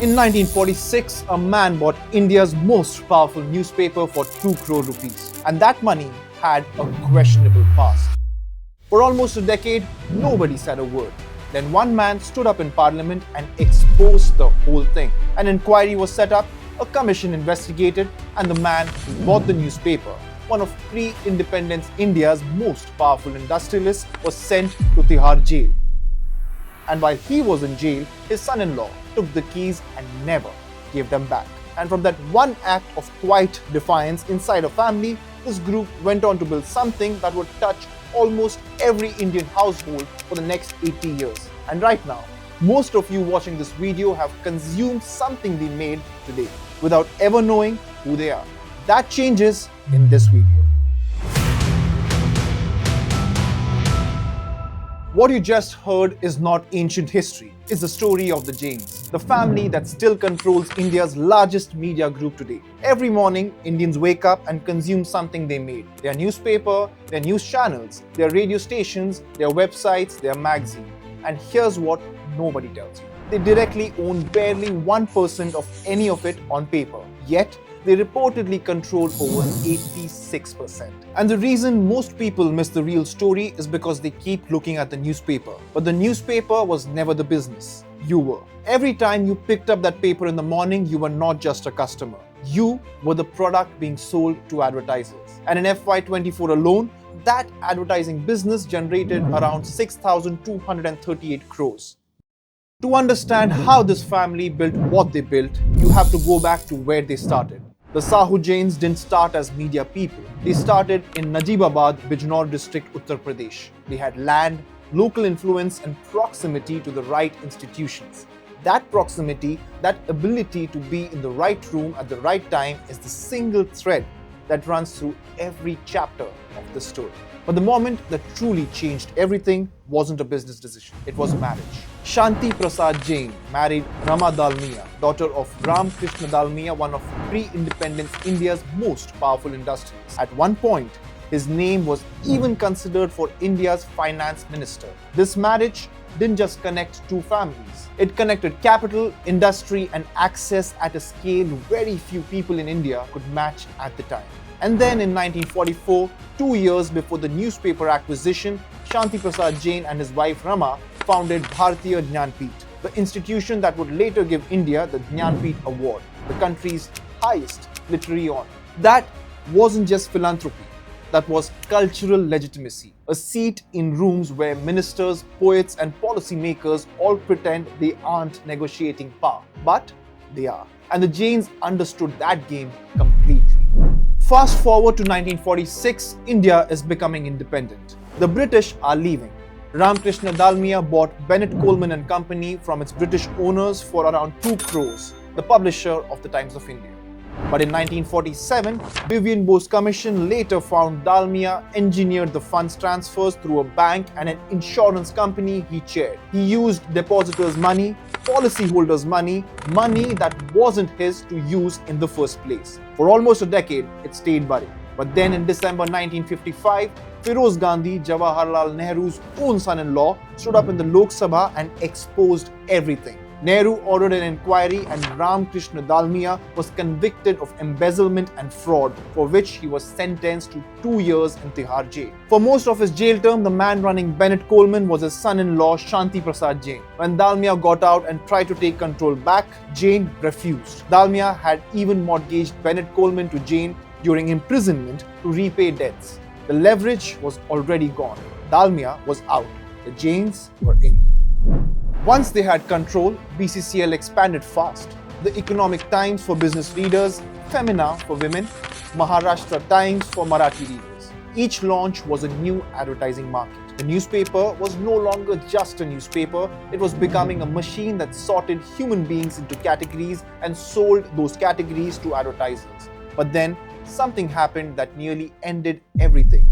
In 1946, a man bought India's most powerful newspaper for 2 crore rupees, and that money had a questionable past. For almost a decade, nobody said a word. Then one man stood up in Parliament and exposed the whole thing. An inquiry was set up, a commission investigated, and the man who bought the newspaper, one of pre-independence India's most powerful industrialists, was sent to Tihar jail. And while he was in jail, his son-in-law took the keys and never gave them back. And from that one act of quiet defiance inside a family, this group went on to build something that would touch almost every Indian household for the next 80 years. And right now, most of you watching this video have consumed something they made today without ever knowing who they are. That changes in this video. What you just heard is not ancient history, it's the story of the Jains, the family that still controls India's largest media group today. Every morning, Indians wake up and consume something they made. Their newspaper, their news channels, their radio stations, their websites, their magazine. And here's what nobody tells you. They directly own barely 1% of any of it on paper. Yet, they reportedly control over 86%. And the reason most people miss the real story is because they keep looking at the newspaper. But the newspaper was never the business. You were. Every time you picked up that paper in the morning, you were not just a customer. You were the product being sold to advertisers. And in FY24 alone, that advertising business generated around 6,238 crores. To understand how this family built what they built, you have to go back to where they started. The Sahu Jains didn't start as media people. They started in Najibabad, Bijnor district, Uttar Pradesh. They had land, local influence and proximity to the right institutions. That proximity, that ability to be in the right room at the right time is the single thread that runs through every chapter of the story. But the moment that truly changed everything wasn't a business decision, it was marriage. Shanti Prasad Jain married Rama Dalmia, daughter of Ramakrishna Dalmia, one of pre-independence India's most powerful industrialists. At one point, his name was even considered for India's finance minister. This marriage didn't just connect two families. It connected capital, industry and access at a scale very few people in India could match at the time. And then in 1944, 2 years before the newspaper acquisition, Shanti Prasad Jain and his wife Rama founded Bharatiya Jnanpith, the institution that would later give India the Jnanpith Award, the country's highest literary honor. That wasn't just philanthropy, that was cultural legitimacy, a seat in rooms where ministers, poets and policymakers all pretend they aren't negotiating power, but they are. And the Jains understood that game completely. Fast forward to 1946, India is becoming independent. The British are leaving. Ramakrishna Dalmia bought Bennett Coleman Company from its British owners for around 2 crores, the publisher of the Times of India. But in 1947, Vivian Bose Commission later found Dalmia engineered the funds transfers through a bank and an insurance company he chaired. He used depositors' money, policyholders' money, money that wasn't his to use in the first place. For almost a decade, it stayed buried. But then in December 1955, Firoz Gandhi, Jawaharlal Nehru's own son-in-law, stood up in the Lok Sabha and exposed everything. Nehru ordered an inquiry and Ramakrishna Dalmia was convicted of embezzlement and fraud, for which he was sentenced to 2 years in Tihar jail. For most of his jail term, the man running Bennett Coleman was his son-in-law Shanti Prasad Jain. When Dalmia got out and tried to take control back, Jain refused. Dalmia had even mortgaged Bennett Coleman to Jain during imprisonment to repay debts. The leverage was already gone. Dalmia was out. The Jains were in. Once they had control, BCCL expanded fast. The Economic Times for business readers, Femina for women, Maharashtra Times for Marathi readers. Each launch was a new advertising market. The newspaper was no longer just a newspaper, it was becoming a machine that sorted human beings into categories and sold those categories to advertisers. But then, something happened that nearly ended everything.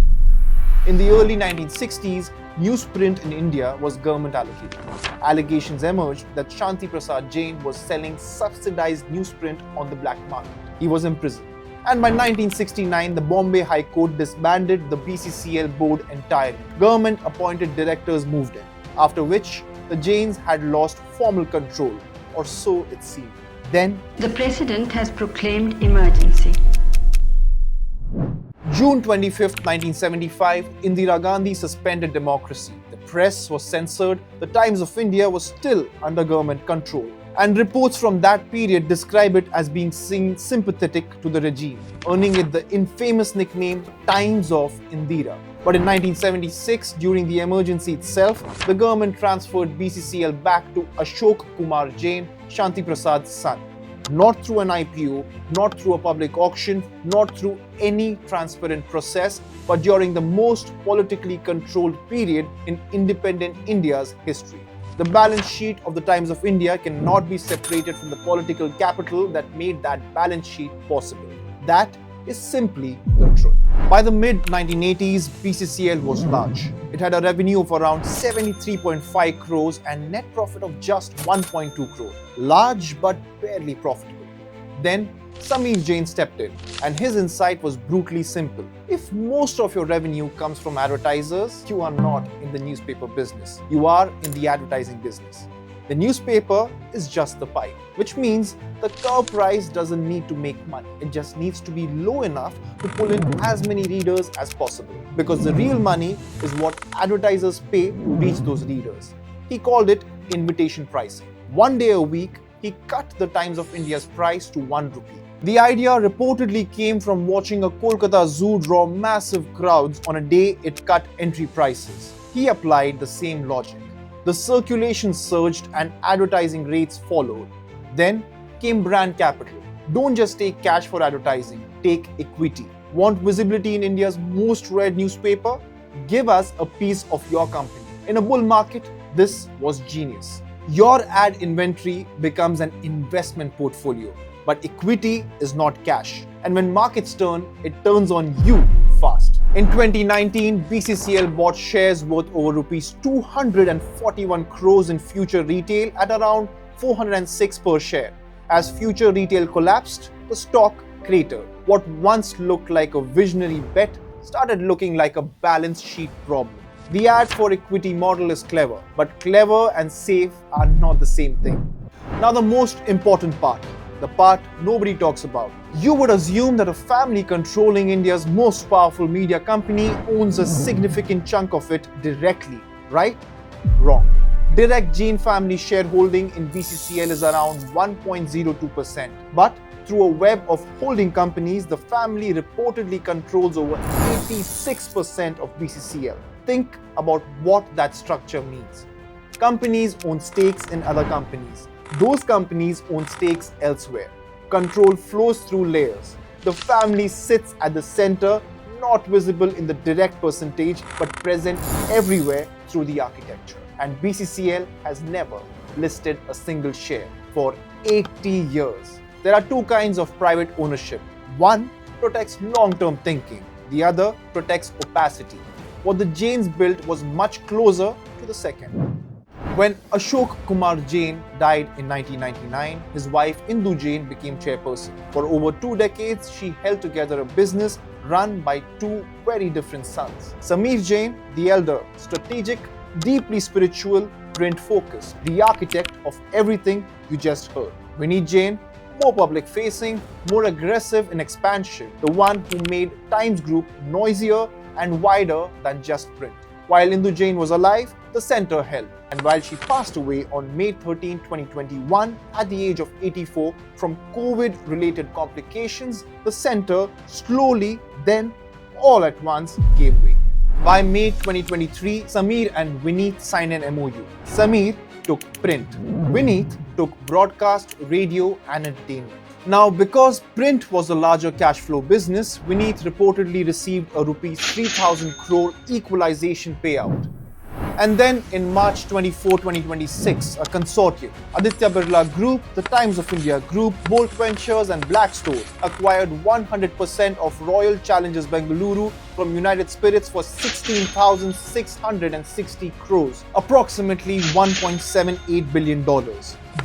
In the early 1960s, newsprint in India was government allocated. Allegations emerged that Shanti Prasad Jain was selling subsidized newsprint on the black market. He was imprisoned. And by 1969, the Bombay High Court disbanded the BCCL board entirely. Government-appointed directors moved in, after which the Jains had lost formal control, or so it seemed. Then, the President has proclaimed emergency. June 25th, 1975, Indira Gandhi suspended democracy. The press was censored, the Times of India was still under government control, and reports from that period describe it as being sympathetic to the regime, earning it the infamous nickname Times of Indira. But in 1976, during the emergency itself, the government transferred BCCL back to Ashok Kumar Jain, Shanti Prasad's son. Not through an IPO, not through a public auction, not through any transparent process, but during the most politically controlled period in independent India's history. The balance sheet of the Times of India cannot be separated from the political capital that made that balance sheet possible. That is simply the truth. By the mid-1980s, BCCL was large. It had a revenue of around 73.5 crores and net profit of just 1.2 crore. Large but barely profitable. Then Samir Jain stepped in, and his insight was brutally simple. If most of your revenue comes from advertisers, you are not in the newspaper business. You are in the advertising business. The newspaper is just the pipe, which means the cover price doesn't need to make money. It just needs to be low enough to pull in as many readers as possible. Because the real money is what advertisers pay to reach those readers. He called it invitation pricing. One day a week, he cut the Times of India's price to 1 rupee. The idea reportedly came from watching a Kolkata zoo draw massive crowds on a day it cut entry prices. He applied the same logic. The circulation surged and advertising rates followed. Then came brand capital. Don't just take cash for advertising, take equity. Want visibility in India's most read newspaper? Give us a piece of your company. In a bull market, this was genius. Your ad inventory becomes an investment portfolio, but equity is not cash. And when markets turn, it turns on you fast. In 2019, BCCL bought shares worth over rupees 241 crores in Future Retail at around 406 per share. As Future Retail collapsed, the stock cratered. What once looked like a visionary bet started looking like a balance sheet problem. The ad for equity model is clever, but clever and safe are not the same thing. Now the most important part. The part nobody talks about. You would assume that a family controlling India's most powerful media company owns a significant chunk of it directly, right? Wrong. Direct Jain family shareholding in BCCL is around 1.02%. But through a web of holding companies, the family reportedly controls over 86% of BCCL. Think about what that structure means. Companies own stakes in other companies. Those companies own stakes elsewhere. Control flows through layers. The family sits at the center, not visible in the direct percentage, but present everywhere through the architecture. And BCCL has never listed a single share for 80 years. There are two kinds of private ownership. One protects long-term thinking. The other protects opacity. What the Jains built was much closer to the second. When Ashok Kumar Jain died in 1999, his wife Indu Jain became chairperson. For over 2 decades, she held together a business run by two very different sons. Samir Jain, the elder, strategic, deeply spiritual, print-focused, the architect of everything you just heard. Vineet Jain, more public-facing, more aggressive in expansion, the one who made Times Group noisier and wider than just print. While Indu Jain was alive, the center held. And while she passed away on May 13, 2021 at the age of 84 from COVID-related complications, the center slowly, then all at once gave way. By May 2023, Samir and Vineet signed an MOU. Samir took print. Vineet took broadcast, radio and entertainment. Now, because print was a larger cash flow business, Vineet reportedly received a rupees 3,000 crore equalization payout. And then in March 24, 2026, a consortium, Aditya Birla Group, the Times of India Group, Bolt Ventures and Blackstone acquired 100% of Royal Challengers Bengaluru from United Spirits for 16,660 crores, approximately $1.78 billion.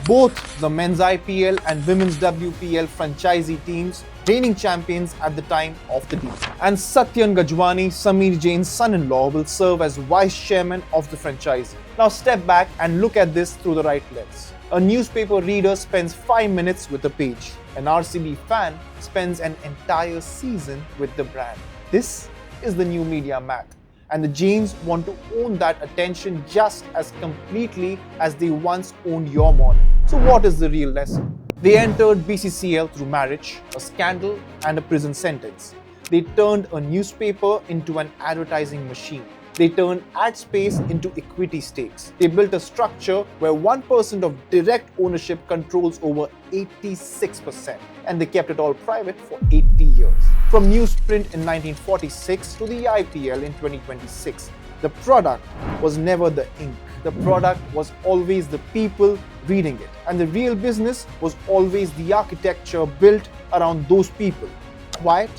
Both the men's IPL and women's WPL franchisee teams, reigning champions at the time of the deal. And Satyan Gajwani, Samir Jain's son-in-law, will serve as vice chairman of the franchisee. Now step back and look at this through the right lens. A newspaper reader spends 5 minutes with a page. An RCB fan spends an entire season with the brand. This is the new media math. And the Jains want to own that attention just as completely as they once owned your morning. So what is the real lesson? They entered BCCL through marriage, a scandal and a prison sentence. They turned a newspaper into an advertising machine. They turned ad space into equity stakes. They built a structure where 1% of direct ownership controls over 86%. And they kept it all private for 80 years. From newsprint in 1946 to the IPL in 2026, the product was never the ink. The product was always the people reading it. And the real business was always the architecture built around those people. Quiet,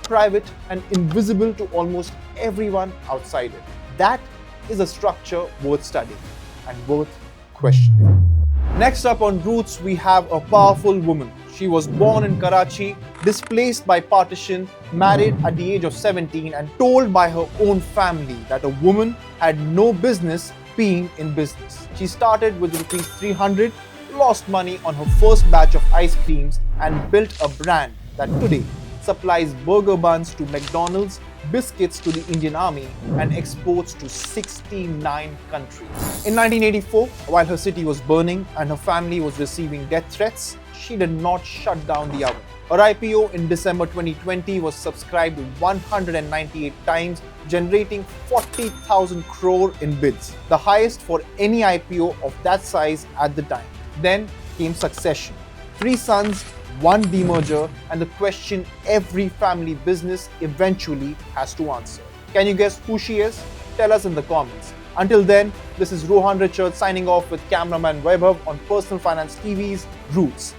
private, and invisible to almost everyone outside it. That is a structure worth studying and worth questioning. Next up on Roots, we have a powerful woman. She was born in Karachi, displaced by partition, married at the age of 17, and told by her own family that a woman had no business being in business. She started with rupees 300, lost money on her first batch of ice creams, and built a brand that today supplies burger buns to McDonald's, biscuits to the Indian Army, and exports to 69 countries. In 1984, while her city was burning and her family was receiving death threats, she did not shut down the oven. Her IPO in December 2020 was subscribed 198 times, generating 40,000 crore in bids, the highest for any IPO of that size at the time. Then came succession. 3 sons, 1 demerger, and the question every family business eventually has to answer. Can you guess who she is? Tell us in the comments. Until then, this is Rohan Richard signing off with cameraman Vaibhav on Personal Finance TV's Roots.